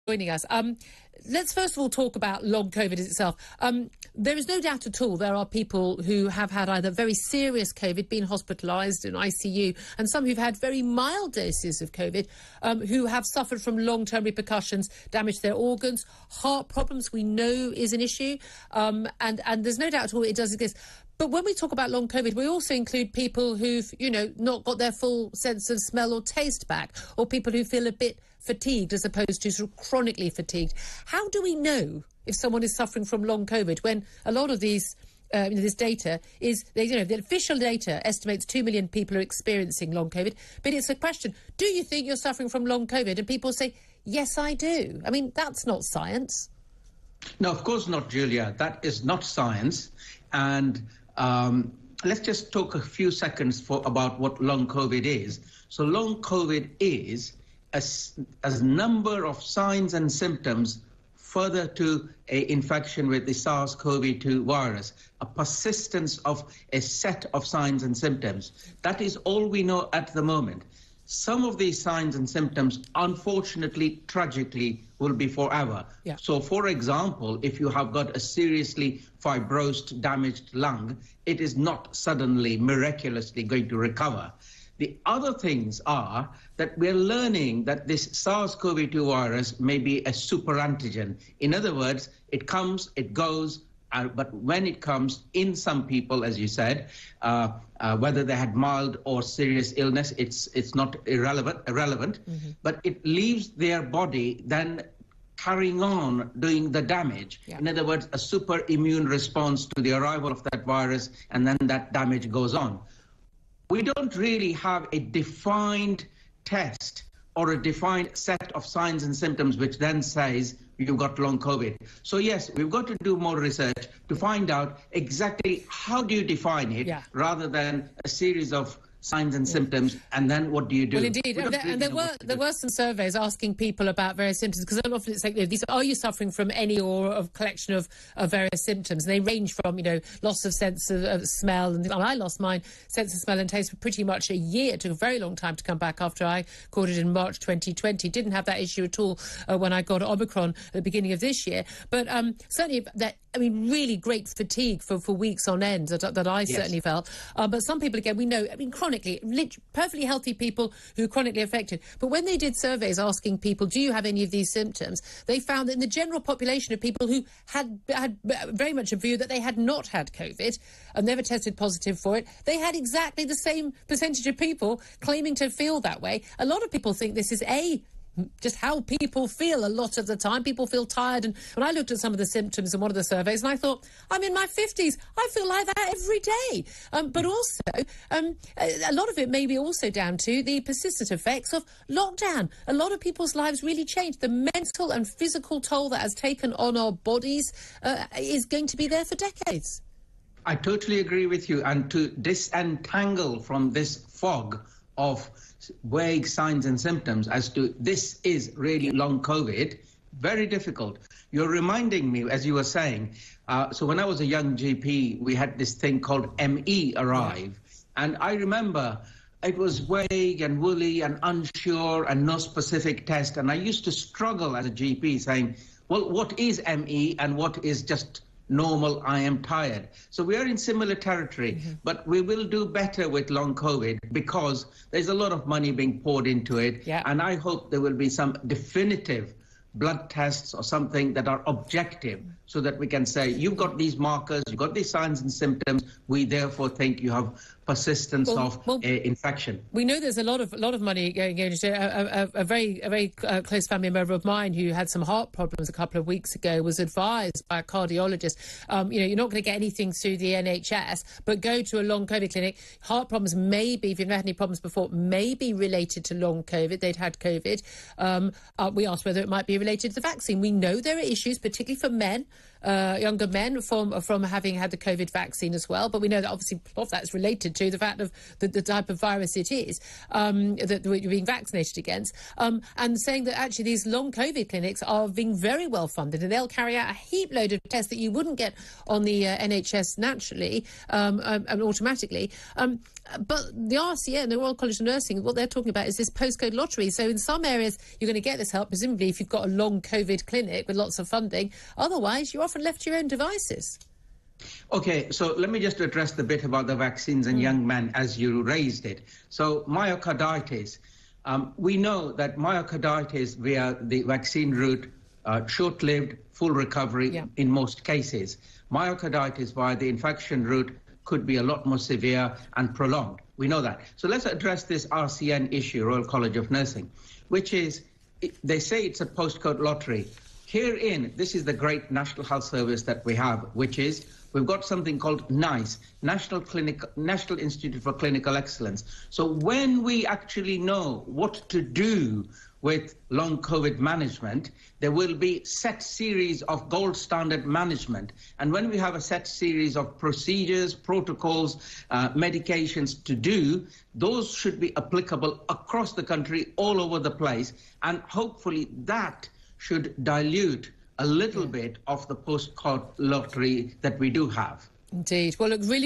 joining us. Let's first of all talk about long COVID itself. There is no doubt at all there are people who have had either very serious COVID, been hospitalised in ICU, and some who've had very mild doses of COVID, who have suffered from long-term repercussions, damage to their organs, heart problems we know is an issue, and there's no doubt at all it does exist. But when we talk about long COVID, we also include people who've, not got their full sense of smell or taste back, or people who feel a bit fatigued as opposed to sort of chronically fatigued. How do we know if someone is suffering from long COVID when a lot of these, this data is, the official data estimates 2 million people are experiencing long COVID, but it's a question, do you think you're suffering from long COVID? And people say, yes, I do. I mean, that's not science. No, of course not, Julia. That is not science. And let's just talk a few seconds about what long COVID is. So long COVID is a number of signs and symptoms further to an infection with the SARS-CoV-2 virus, a persistence of a set of signs and symptoms. That is all we know at the moment. Some of these signs and symptoms, unfortunately, tragically, will be forever. Yeah. So, for example, if you have got a seriously fibrosed, damaged lung, it is not suddenly, miraculously going to recover. The other things are that we're learning that this SARS-CoV-2 virus may be a superantigen. In other words, it comes, it goes, but when it comes in some people, as you said, whether they had mild or serious illness, it's not irrelevant, mm-hmm. But it leaves their body then carrying on doing the damage. Yeah. In other words, a super immune response to the arrival of that virus, and then that damage goes on. We don't really have a defined test or a defined set of signs and symptoms which then says you've got long COVID. So yes, we've got to do more research to find out exactly how do you define it, rather than a series of signs and symptoms, and then what do you do? Well, indeed, and there were some surveys asking people about various symptoms, because often it's like, are you suffering from any or a collection of various symptoms? And they range from, loss of sense of smell, and I lost mine, sense of smell and taste, for pretty much a year. It took a very long time to come back after I caught it in March 2020. Didn't have that issue at all when I got Omicron at the beginning of this year. But certainly really great fatigue for weeks on end that I certainly felt. But some people, again, we know, chronically, perfectly healthy people who are chronically affected. But when they did surveys asking people, do you have any of these symptoms, they found that in the general population of people who had very much a view that they had not had COVID and never tested positive for it, they had exactly the same percentage of people claiming to feel that way. A lot of people think this is just how people feel a lot of the time. People feel tired. And when I looked at some of the symptoms in one of the surveys, and I thought, I'm in my 50s, I feel like that every day. But also, a lot of it may be also down to the persistent effects of lockdown. A lot of people's lives really changed. The mental and physical toll that has taken on our bodies is going to be there for decades. I totally agree with you. And to disentangle from this fog of vague signs and symptoms as to this is really long COVID, very difficult. You're reminding me, as you were saying, so when I was a young GP, we had this thing called ME arrive. And I remember it was vague and woolly and unsure and no specific test. And I used to struggle as a GP saying, well, what is ME and what is just normal, I am tired? So we are in similar territory, but we will do better with long COVID because there's a lot of money being poured into it. Yeah. And I hope there will be some definitive blood tests or something that are objective so that we can say, you've got these markers, you've got these signs and symptoms, we therefore think you have persistence of infection. We know there's a lot of money going into a very close family member of mine who had some heart problems a couple of weeks ago was advised by a cardiologist, you're not going to get anything through the NHS, but go to a long COVID clinic. Heart problems may be, if you've had any problems before, may be related to long COVID. They'd had COVID. We asked whether it might be related to the vaccine. We know there are issues, particularly for men, younger men, from having had the COVID vaccine as well. But we know that obviously a lot of that is related to the fact of the type of virus it is that you're being vaccinated against. And saying that actually these long COVID clinics are being very well funded and they'll carry out a heap load of tests that you wouldn't get on the NHS naturally and automatically. But the RCN, the Royal College of Nursing, what they're talking about is this postcode lottery. So in some areas, you're going to get this help, presumably if you've got a long COVID clinic with lots of funding. Otherwise, you're often left to your own devices. Okay, so let me just address the bit about the vaccines and young men as you raised it. So myocarditis, we know that myocarditis via the vaccine route, short-lived, full recovery in most cases. Myocarditis via the infection route could be a lot more severe and prolonged. We know that. So let's address this RCN issue, Royal College of Nursing, which is, they say it's a postcode lottery. Herein, this is the great National Health Service that we have, which is, we've got something called NICE, National Institute for Clinical Excellence. So when we actually know what to do with long COVID management, there will be set series of gold standard management. And when we have a set series of procedures, protocols, medications to do, those should be applicable across the country, all over the place. And hopefully that should dilute a little bit of the postcode lottery that we do have. Indeed. Well, look, really